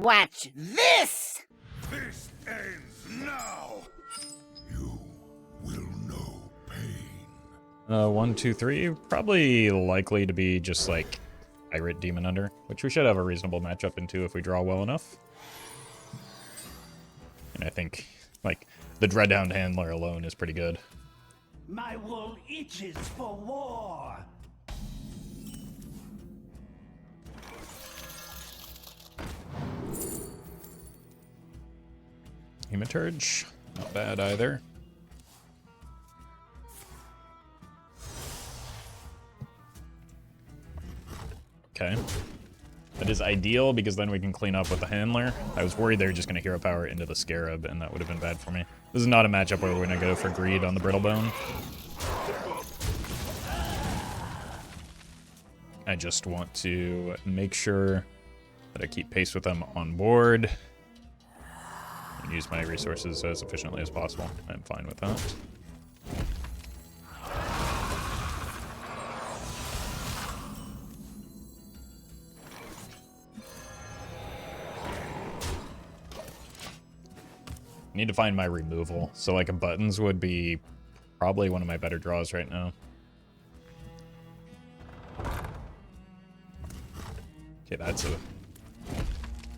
Watch this! This ends now! You will know pain. 1, 2, 3. Probably likely to be just like Pirate Demon Under, which we should have a reasonable matchup into if we draw well enough. And I think, like, the Dreadhound Handler alone is pretty good. My wool itches for war. Hematurge, not bad either. Okay. That is ideal because then we can clean up with the Handler. I was worried they were just going to Hero Power into the Scarab, and that would have been bad for me. This is not a matchup where we're going to go for greed on the Brittlebone. I just want to make sure that I keep pace with them on board and use my resources as efficiently as possible. I'm fine with that. Need to find my removal. So like a buttons would be probably one of my better draws right now. Okay, that's a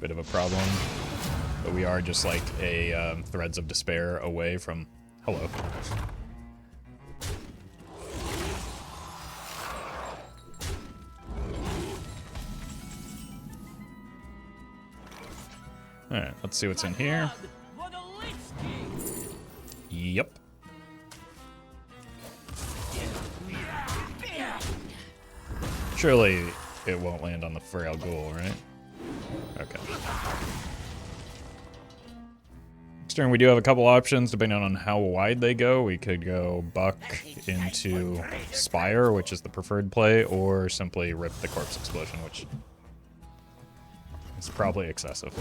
bit of a problem. But we are just like a Threads of Despair away from... Hello. Alright, let's see what's in here. Yep. Surely it won't land on the Frail Ghoul, right? Okay. Next turn we do have a couple options depending on how wide they go. We could go Buck into Spire, which is the preferred play, or simply rip the Corpse Explosion, which is probably excessive.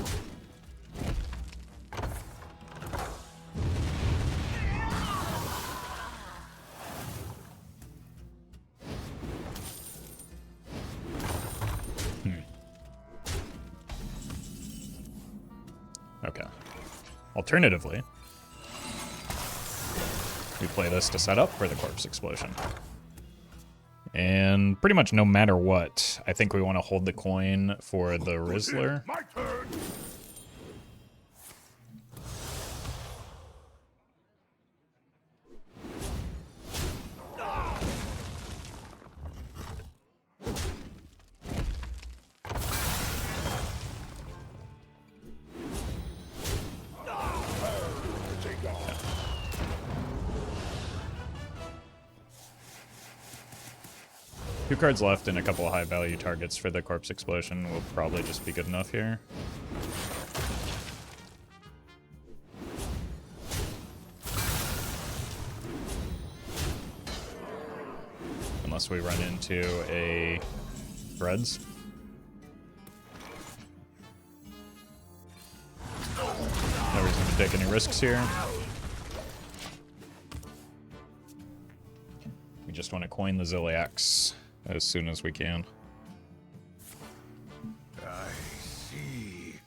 Okay. Alternatively, we play this to set up for the Corpse Explosion. And pretty much no matter what, I think we want to hold the coin for the Rizzler. My turn! Two cards left and a couple of high-value targets for the Corpse Explosion will probably just be good enough here. Unless we run into a Threads. No reason to take any risks here. We just want to coin the Ziliax as soon as we can. I see.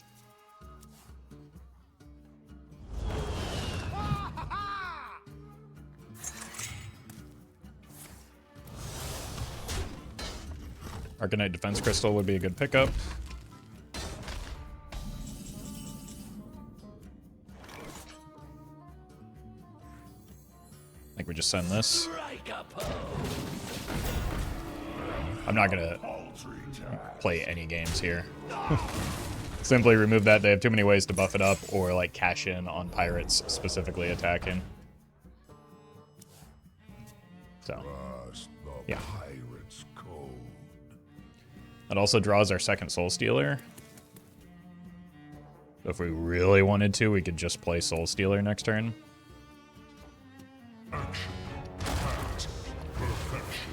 Arcanite Defense Crystal would be a good pickup. I think we just send this. I'm not gonna play any games here. Simply remove that. They have too many ways to buff it up or like cash in on pirates specifically attacking. So, yeah. Pirate's code. That also draws our second Soul Stealer. So if we really wanted to, we could just play Soul Stealer next turn. Action. Act. Perfection.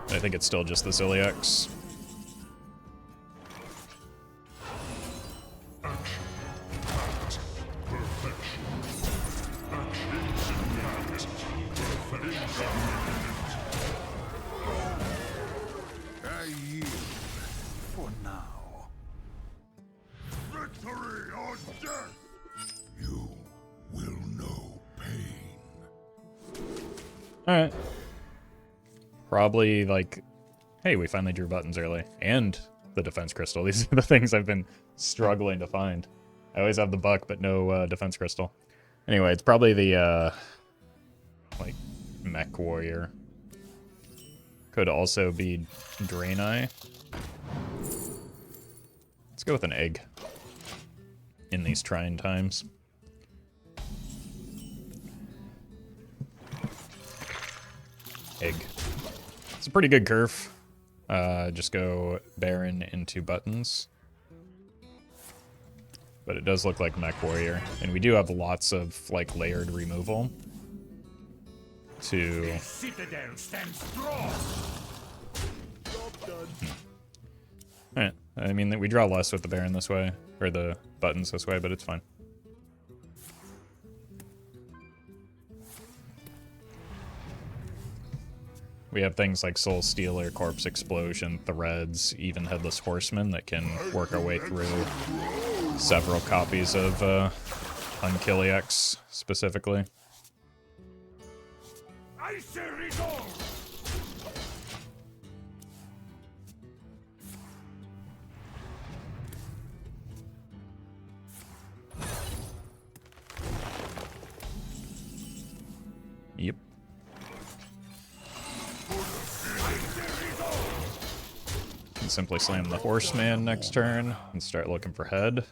I think it's still just the Ziliax. I yield for now. Victory or death! You will know pain. Alright. Probably like, hey, we finally drew buttons early. And the defense crystal. These are the things I've been struggling to find. I always have the buck, but no defense crystal. Anyway, it's probably the, like, mech warrior. Could also be Draenei. Let's go with an egg in these trying times. Egg. It's a pretty good curve. Just go Baron into buttons. But it does look like Mech Warrior. And we do have lots of, like, layered removal to... Citadel stands strong. Alright. I mean, we draw less with the Baron this way, or the buttons this way, but it's fine. We have things like Soul Stealer, Corpse Explosion, Threads, even Headless Horseman that can work our way through several copies of Unkilliex specifically. I say resolve. Yep. Can simply slam the Horseman next turn and start looking for head.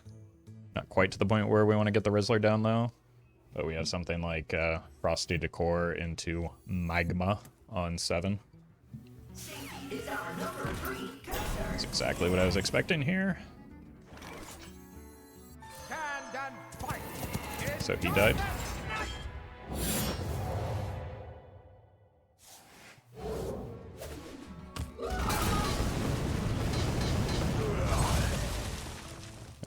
Not quite to the point where we want to get the Rizzler down though. But we have something like Frosty Decor into Magma on 7. That's exactly what I was expecting here. So he died.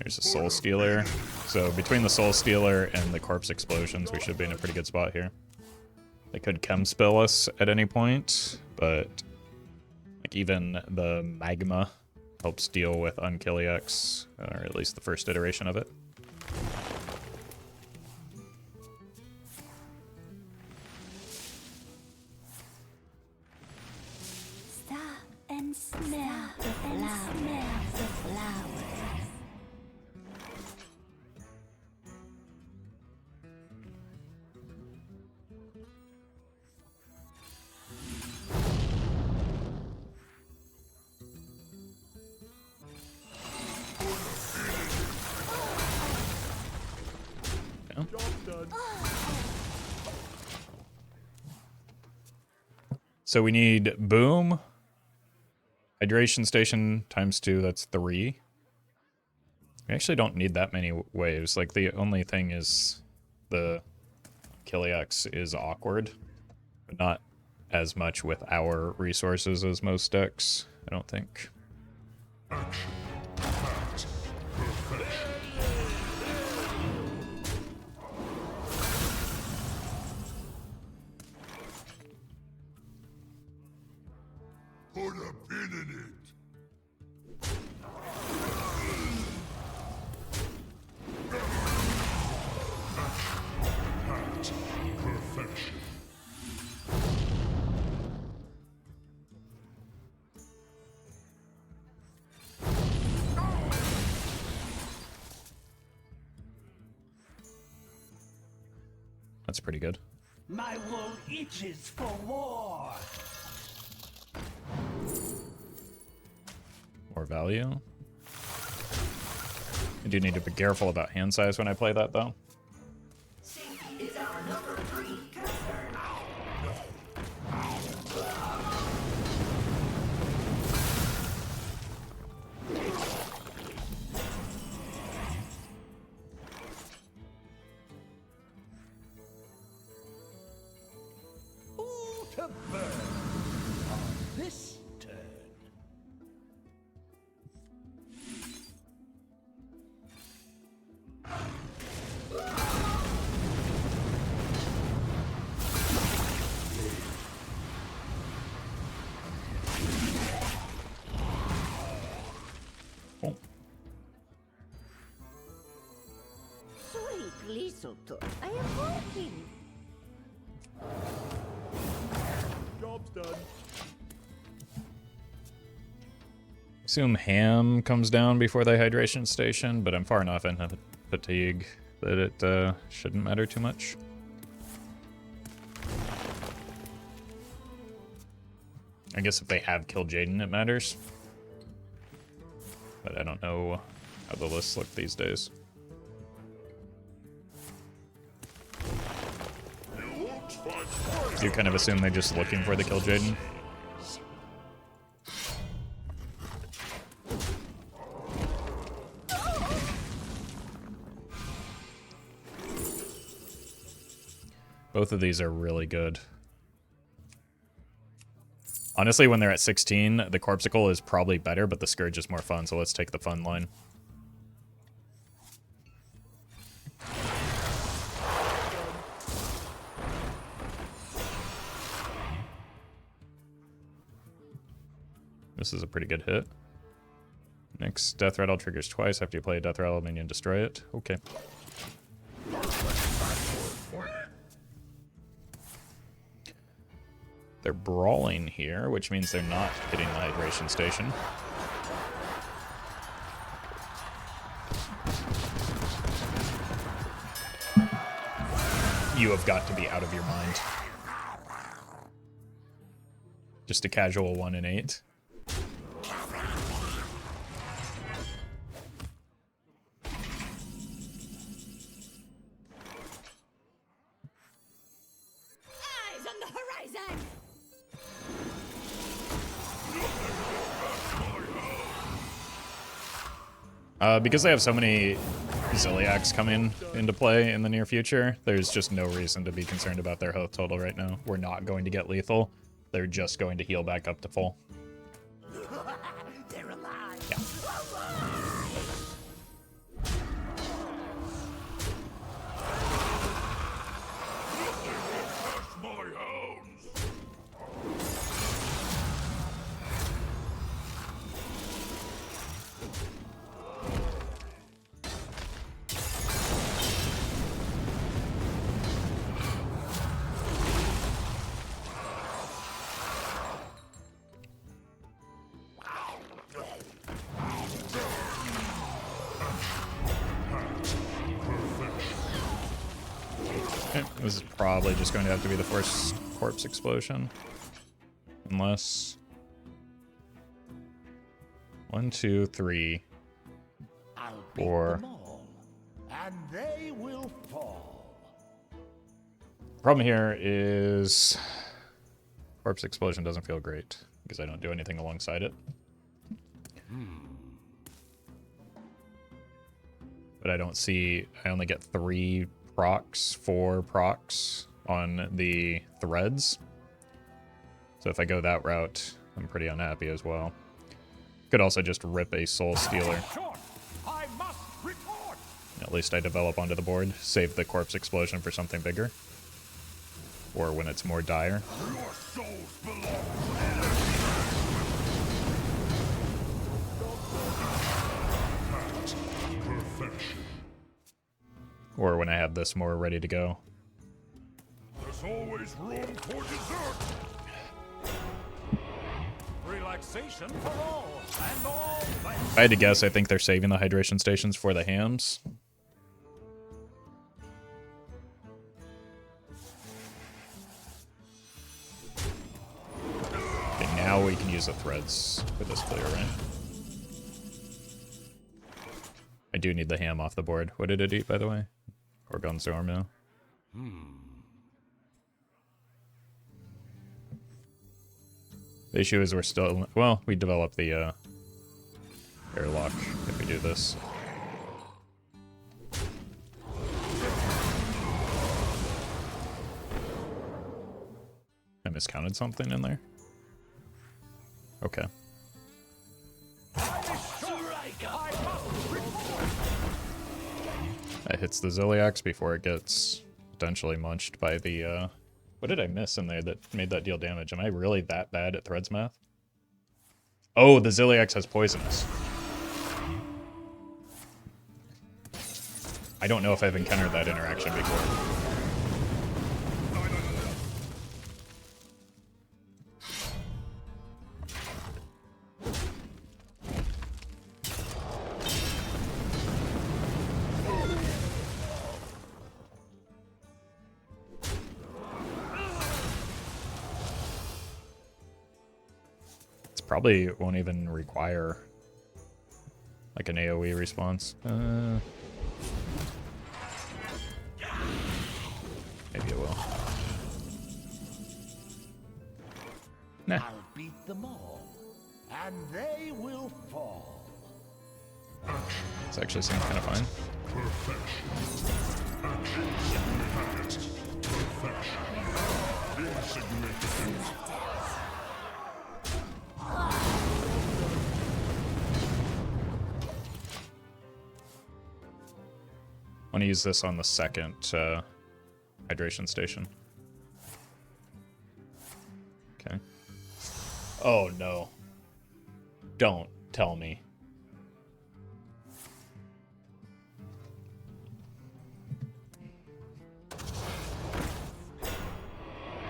There's a Soul Stealer. So between the Soul Stealer and the Corpse Explosions, we should be in a pretty good spot here. They could Chem Spill us at any point, but like even the Magma helps deal with Unkilliex, or at least the first iteration of it. Stop and smell the flowers. So we need Boom, Hydration Station ×2, that's 3. We actually don't need that many waves. Like, the only thing is the Unkilliex is awkward, but not as much with our resources as most decks, I don't think. Action. Act. Perfection. Put a pin in it. Act. Perfection. That's pretty good. My wool itches for war. More value. I do need to be careful about hand size when I play that, though. Is our number 3 concern. Who to burn on this turn? Doctor, I am working. Job's done. Assume ham comes down before the hydration station, but I'm far enough in fatigue that it shouldn't matter too much. I guess if they have killed Jaden, it matters. But I don't know how the lists look these days. Do you kind of assume they're just looking for the kill Jaden? Both of these are really good. Honestly, when they're at 16, the Corpsicle is probably better, but the Scourge is more fun, so let's take the fun line. This is a pretty good hit. Next, Death Rattle triggers twice after you play a Death Rattle minion, destroy it. Okay. They're brawling here, which means they're not hitting the hydration station. You have got to be out of your mind. Just a casual 1 in 8. Eyes on the horizon. Because they have so many Ziliacs coming into play in the near future, there's just no reason to be concerned about their health total right now. We're not going to get lethal. They're just going to heal back up to full. They're alive. Yeah. My hounds! Okay, this is probably just going to have to be the first corpse explosion. Unless... 1, 2, 3, I'll beat 4. them all, and they will fall. Problem here is... Corpse explosion doesn't feel great, because I don't do anything alongside it. But I don't see... I only get 3 procs, 4 procs on the threads. So if I go that route, I'm pretty unhappy as well. Could also just rip a Soul Stealer. I must report. At least I develop onto the board. Save the corpse explosion for something bigger. Or when it's more dire. Your souls belong at perfection. Or when I have this more ready to go. There's always room for dessert. Relaxation for all, and all thanks. If I had to guess, I think they're saving the hydration stations for the hams. Okay, now we can use the threads for this clear, right? I do need the ham off the board. What did it eat, by the way? Gorgon Storm now. The issue is we're still... Well, we develop the airlock if we do this. I miscounted something in there. Okay. That hits the Ziliacs before it gets potentially munched by the... What did I miss in there that made that deal damage? Am I really that bad at Threads math? Oh, the Ziliacs has poisonous. I don't know if I've encountered that interaction before. Probably won't even require like an AoE response. Maybe it will. Nah. I'll beat them all, and they will fall. This actually seems kind of fine. I want to use this on the second hydration station. Okay. Oh no. Don't tell me.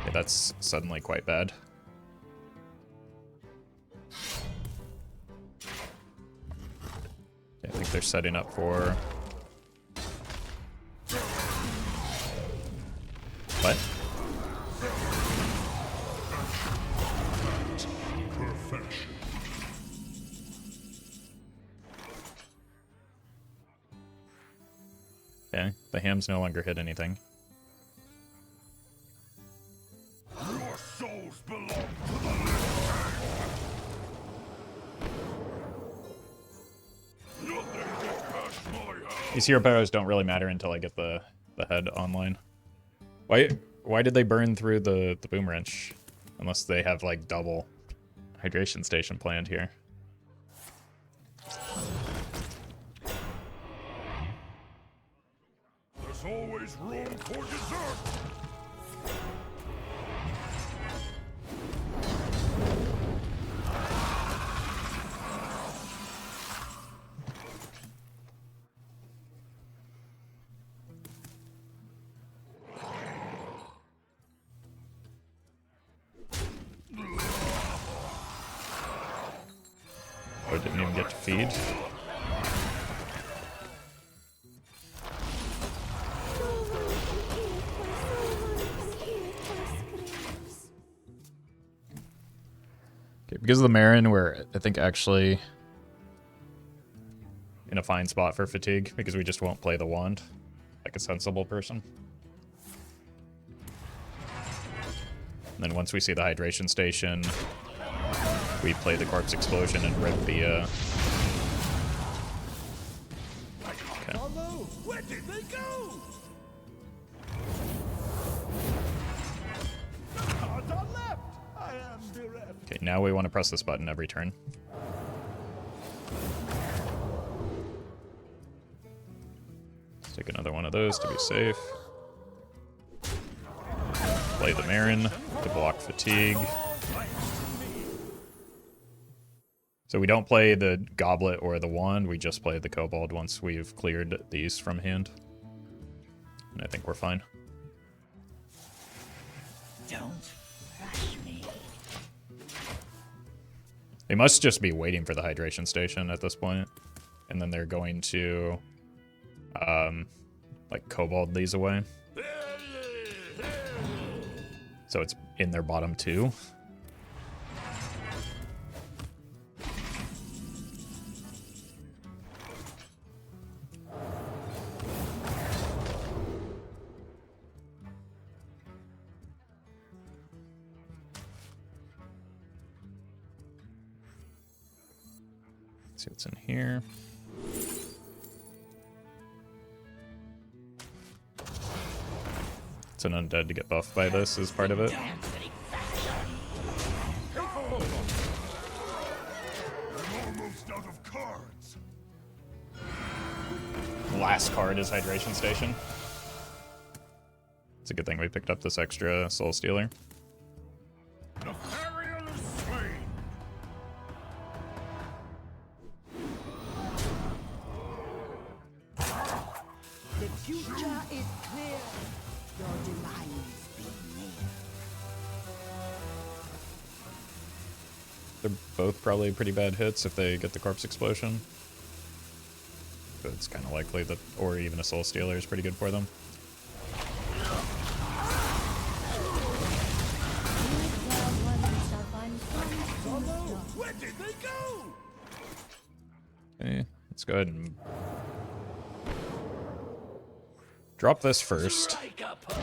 Okay, that's suddenly quite bad. Okay, I think they're setting up for... What? Perfection. Okay, the hams no longer hit anything. Your souls belong to the living. Nothing can catch my eye. These hero powers don't really matter until I get the head online. Why did they burn through the boom wrench? Unless they have like double hydration station planned here. There's always room for dessert. Oh, didn't even get to feed. Okay, because of the Marin, we're, I think, actually in a fine spot for fatigue, because we just won't play the wand like a sensible person. And then once we see the hydration station, we play the corpse explosion and rip the okay. Where did they go? Cards are left. I am bereft. Okay, now we want to press this button every turn. Let's take another one of those to be safe. Play the Marin to block fatigue. So we don't play the goblet or the wand, we just play the kobold once we've cleared these from hand. And I think we're fine. Don't rush me. They must just be waiting for the hydration station at this point. And then they're going to like kobold these away. So it's in their bottom two. See what's in here. It's an undead to get buffed by this as part of it. I'm almost out of cards. Last card is hydration station. It's a good thing we picked up this extra soul stealer. The Therian is slain. The future is clear. Your demise be near. They're both probably pretty bad hits if they get the corpse explosion. But it's kind of likely that, or even a soul stealer is pretty good for them. Where did they go? Okay, let's go ahead and drop this first. Strike a pose.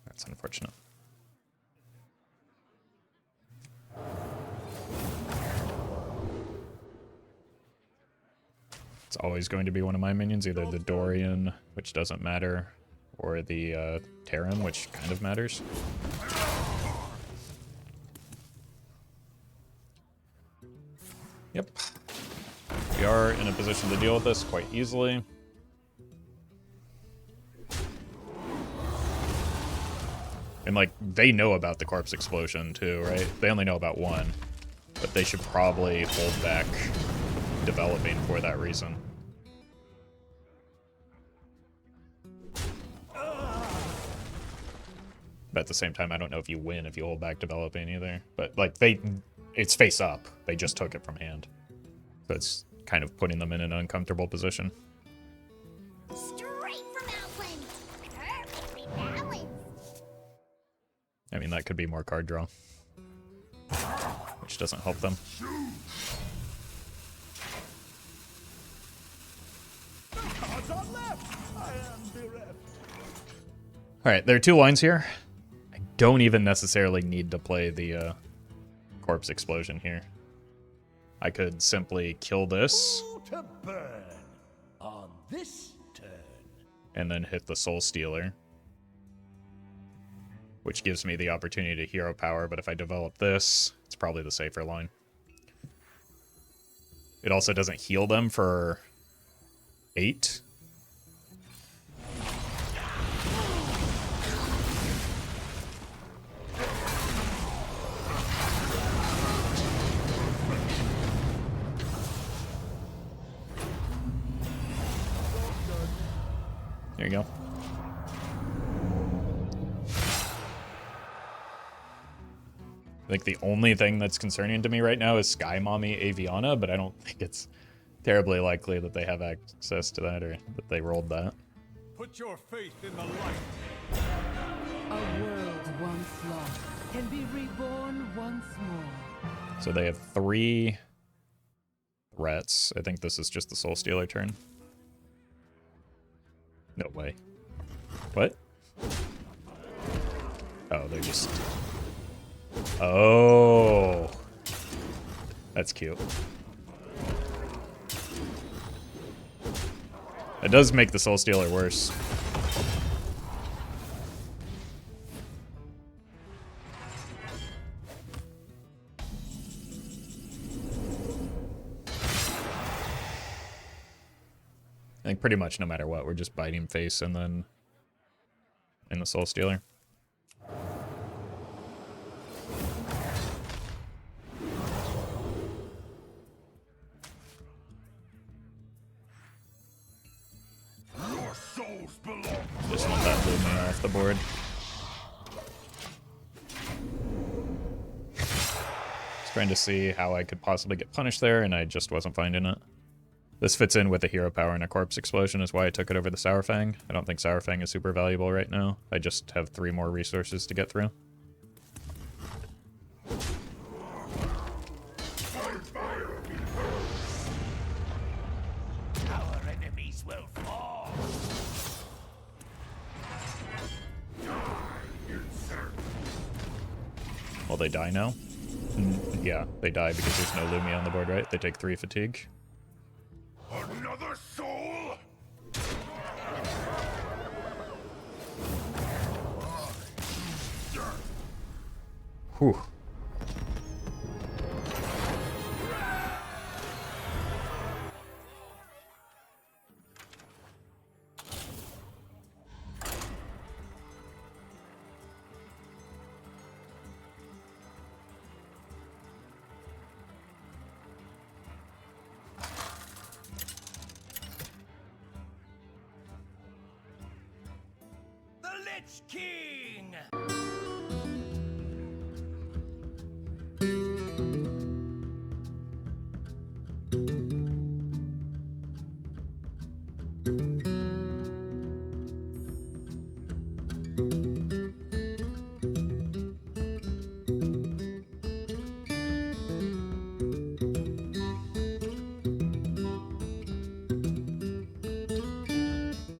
That's unfortunate. It's always going to be one of my minions, either the Dorian, which doesn't matter, or the Terran, which kind of matters. Yep. We are in a position to deal with this quite easily. And, like, they know about the corpse explosion, too, right? They only know about one. But they should probably hold back developing for that reason. But at the same time, I don't know if you win if you hold back developing either. But, like, it's face up. They just took it from hand. So it's kind of putting them in an uncomfortable position. Straight from Outland. Perfectly balanced. I mean, that could be more card draw. Which doesn't help them. Cards are left. I am bereft. Alright, there are two lines here. I don't even necessarily need to play the corpse explosion here. I could simply kill this Who to burn on this turn? and then hit the Soul Stealer, which gives me the opportunity to hero power, but if I develop this, it's probably the safer line. It also doesn't heal them for 8. There you go. I think the only thing that's concerning to me right now is Sky Mommy Aviana, but I don't think it's terribly likely that they have access to that or that they rolled that. Put your faith in the light. A world once lost can be reborn once more. So they have 3 threats. I think this is just the Soul Stealer turn. No way. What? Oh, they're just... Oh. That's cute. It does make the Soul Stealer worse. I think pretty much no matter what, we're just biting face and then in the Soul Stealer. Your souls belong. Just want that Lumia off the board. Just trying to see how I could possibly get punished there, and I just wasn't finding it. This fits in with the hero power and a corpse explosion is why I took it over the Sourfang. I don't think Sourfang is super valuable right now. I just have 3 more resources to get through. Our enemies will fall. Will they die now? Yeah, they die because there's no Lumia on the board, right? They take 3 fatigue. Another soul? Whew. Lich King!